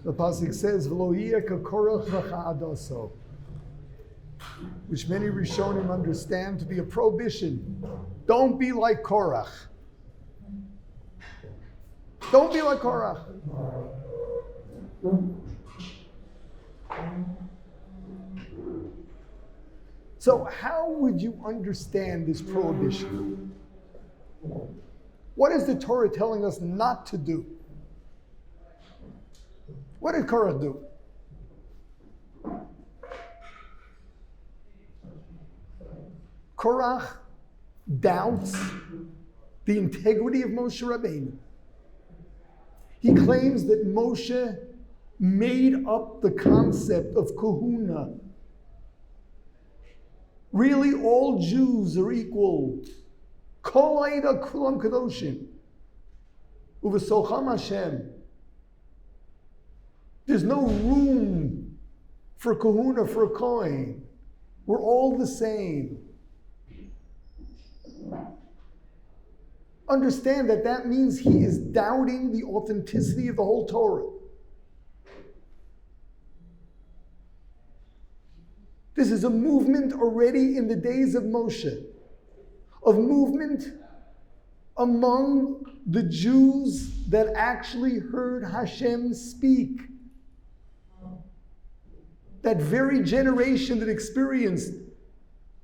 The pasuk says, "V'lo yeh k'korach v'cha'adaso," which many Rishonim understand to be a prohibition. Don't be like Korach. Don't be like Korach. So how would you understand this prohibition? What is the Torah telling us not to do? What did Korach do? Korach doubts the integrity of Moshe Rabbeinu. He claims that Moshe made up the concept of kahuna. Really, all Jews are equal. Kol ha'ida kulam kadoshim. Uvesocham Hashem. There's no room for kahuna, for a kohen. We're all the same. Understand that that means he is doubting the authenticity of the whole Torah. This is a movement already in the days of Moshe, of movement among the Jews that actually heard Hashem speak. That very generation that experienced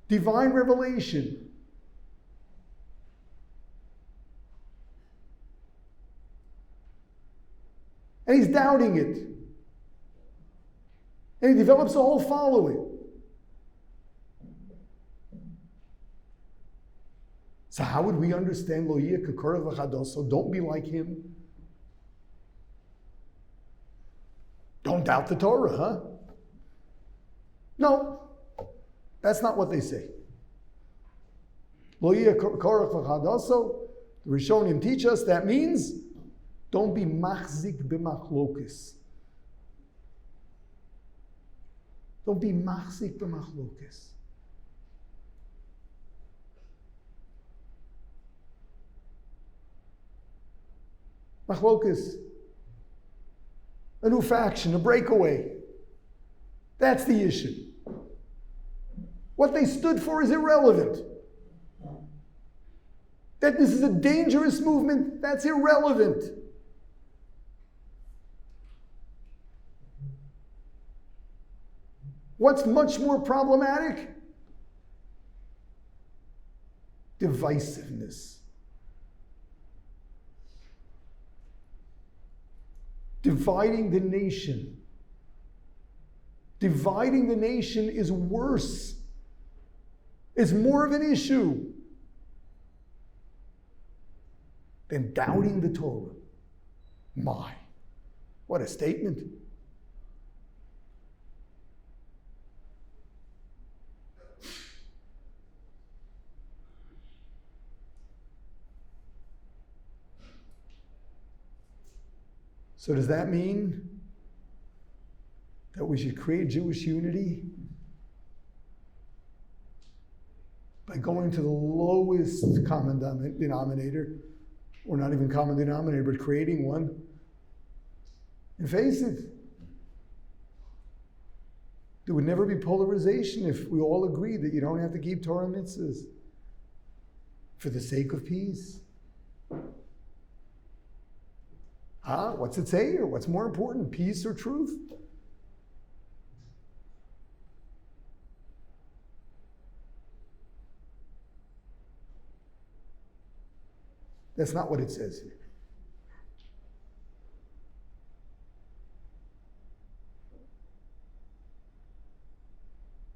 divine revelation. And he's doubting it. And he develops a whole following. So how would we understand Lo yeh k'korach v'chadoso? Don't be like him. Don't doubt the Torah, huh? No, that's not what they say. Lo yeh korach v'chadoso. The Rishonim teach us that means don't be machzik b'machlokes. Don't be machzik b'machlokes. Machlokes, a new faction, a breakaway. That's the issue. What they stood for is irrelevant. That this is a dangerous movement, that's irrelevant. What's much more problematic? Divisiveness. Dividing the nation. Dividing the nation is worse. It's more of an issue than doubting the Torah. My, what a statement. So does that mean that we should create Jewish unity by going to the lowest common denominator, or not even common denominator, but creating one? And face it, there would never be polarization if we all agreed that you don't have to keep Torah mitzvahs for the sake of peace. What's it say here? What's more important, peace or truth? That's not what it says here.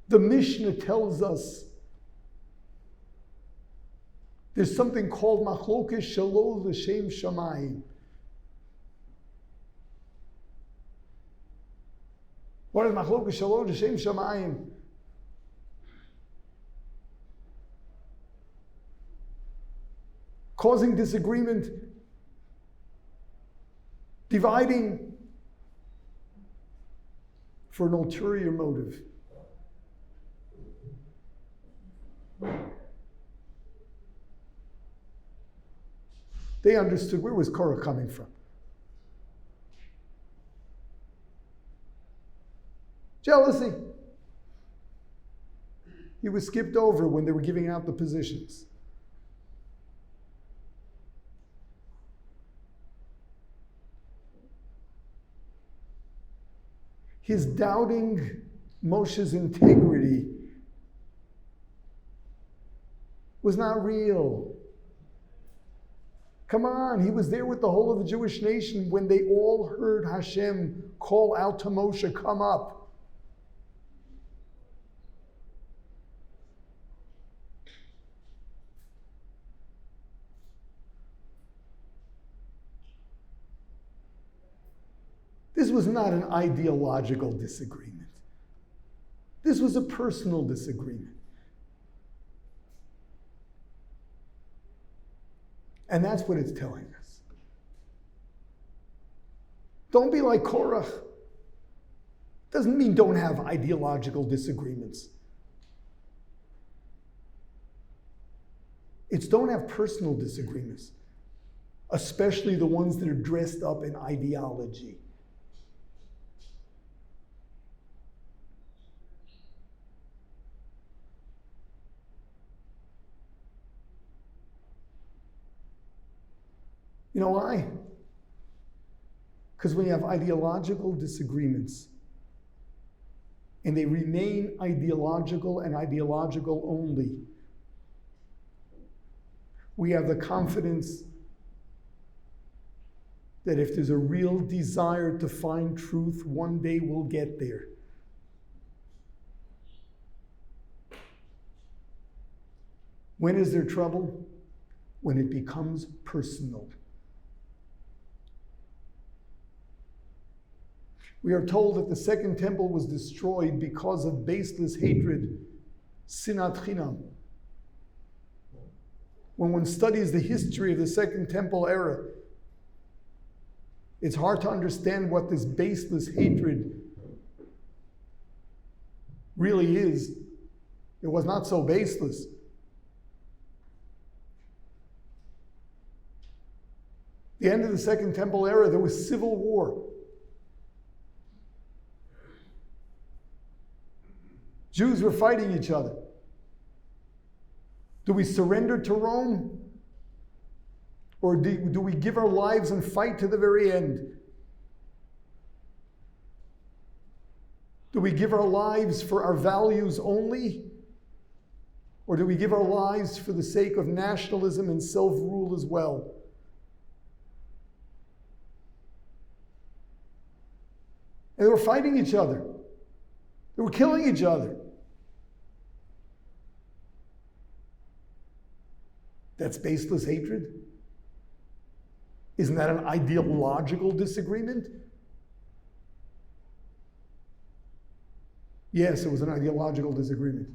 The Mishnah tells us there's something called machlokes shelo l'shem shamayim. What is machlokes shelo l'shem shamayim? Causing disagreement, dividing for an ulterior motive. They understood where was Korach coming from. Jealousy. He was skipped over when they were giving out the positions. His doubting Moshe's integrity was not real. Come on, he was there with the whole of the Jewish nation when they all heard Hashem call out to Moshe, come up. This was not an ideological disagreement. This was a personal disagreement. And that's what it's telling us. Don't be like Korach. Doesn't mean don't have ideological disagreements. It's don't have personal disagreements, especially the ones that are dressed up in ideology. You know why? Because when you have ideological disagreements, and they remain ideological and ideological only, we have the confidence that if there's a real desire to find truth, one day we'll get there. When is there trouble? When it becomes personal. We are told that the second temple was destroyed because of baseless hatred, sinat chinam. When one studies the history of the second temple era, it's hard to understand what this baseless hatred really is. It was not so baseless. The end of the second temple era, there was civil war. Jews were fighting each other. Do we surrender to Rome? Or do we give our lives and fight to the very end? Do we give our lives for our values only? Or do we give our lives for the sake of nationalism and self-rule as well? And they were fighting each other. They were killing each other. That's baseless hatred? Isn't that an ideological disagreement? Yes, it was an ideological disagreement.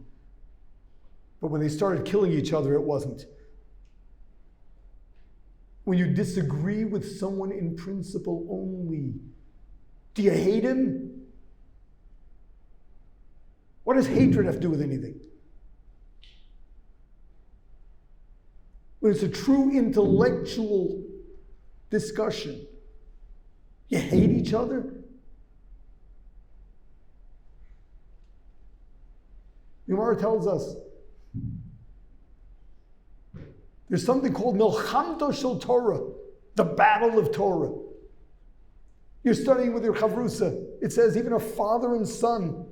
But when they started killing each other, it wasn't. When you disagree with someone in principle only, do you hate him? What does hatred have to do with anything? When it's a true intellectual discussion, you hate each other? Gemara tells us there's something called Milchamto Shel Torah, the battle of Torah. You're studying with your chavrusa. It says even a father and son,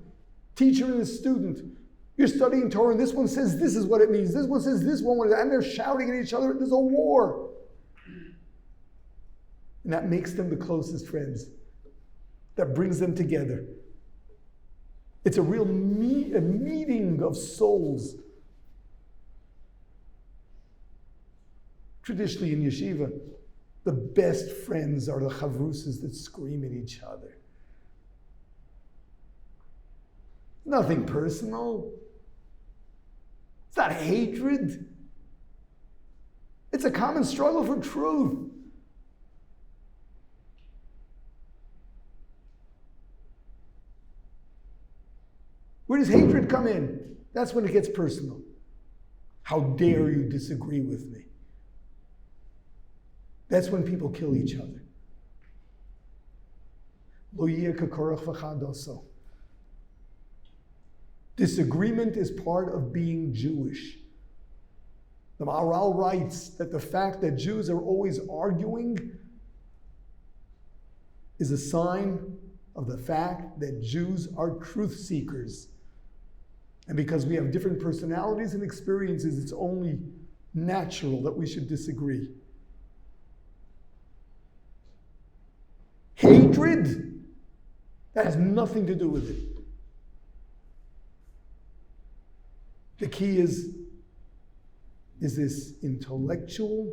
teacher and a student. You're studying Torah, and this one says this is what it means. This one says this one, and they're shouting at each other. There's a war. And that makes them the closest friends. That brings them together. It's a real meeting of souls. Traditionally in Yeshiva, the best friends are the chavrusas that scream at each other. Nothing personal. It's not hatred. It's a common struggle for truth. Where does hatred come in? That's when it gets personal. How dare you disagree with me? That's when people kill each other. Lo yeh ka Korach v'chadoso. Disagreement is part of being Jewish. The Maharal writes that the fact that Jews are always arguing is a sign of the fact that Jews are truth seekers. And because we have different personalities and experiences, it's only natural that we should disagree. Hatred, that has nothing to do with it. The key is this intellectual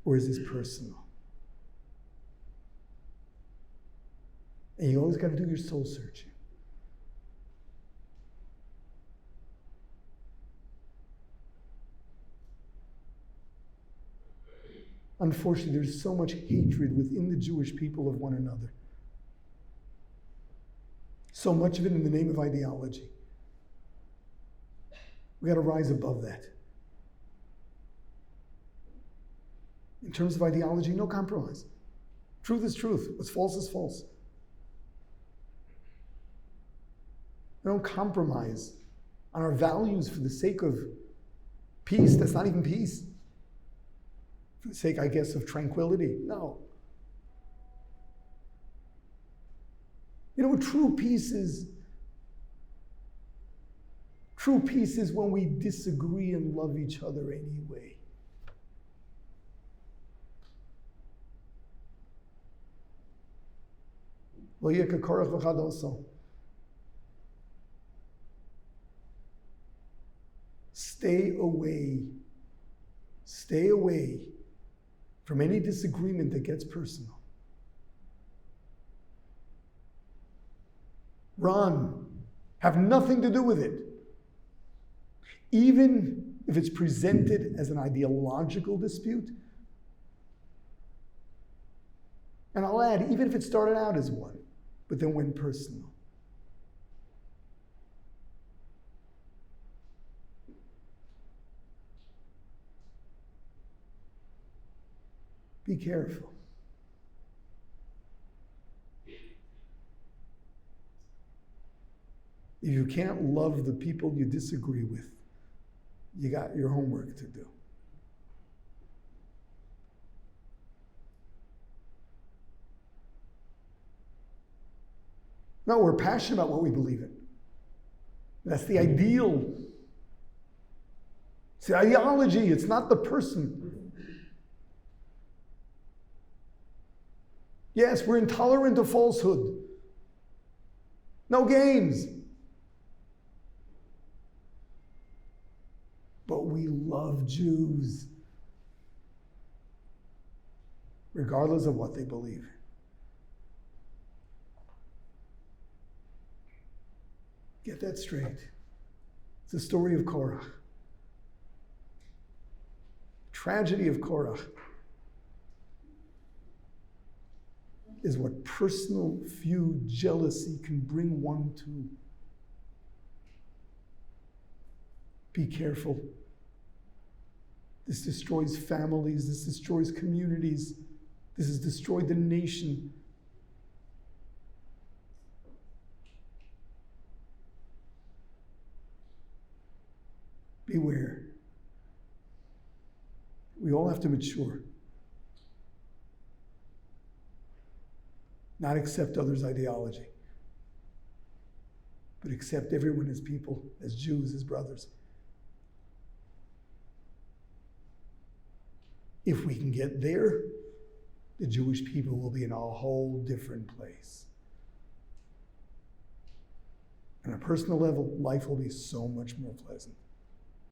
or is this personal? And you always got to do your soul searching. Unfortunately, there's so much hatred within the Jewish people of one another. So much of it in the name of ideology. We got to rise above that. In terms of ideology, no compromise. Truth is truth. What's false is false. We don't compromise on our values for the sake of peace. That's not even peace. For the sake, I guess, of tranquility. No. You know what true peace is? True peace is when we disagree and love each other anyway. Lo yeh Korach v'chad also. Stay away from any disagreement that gets personal. Run. Have nothing to do with it. Even if it's presented as an ideological dispute. And I'll add, even if it started out as one, but then went personal. Be careful. If you can't love the people you disagree with, you got your homework to do. No, we're passionate about what we believe in. That's the ideal. It's the ideology, it's not the person. Yes, we're intolerant of falsehood. No games. But we love Jews, regardless of what they believe. Get that straight. It's the story of Korach. Tragedy of Korach is what personal feud, jealousy can bring one to. Be careful. This destroys families. This destroys communities. This has destroyed the nation. Beware. We all have to mature. Not accept others' ideology, but accept everyone as people, as Jews, as brothers. If we can get there, the Jewish people will be in a whole different place. On a personal level, life will be so much more pleasant.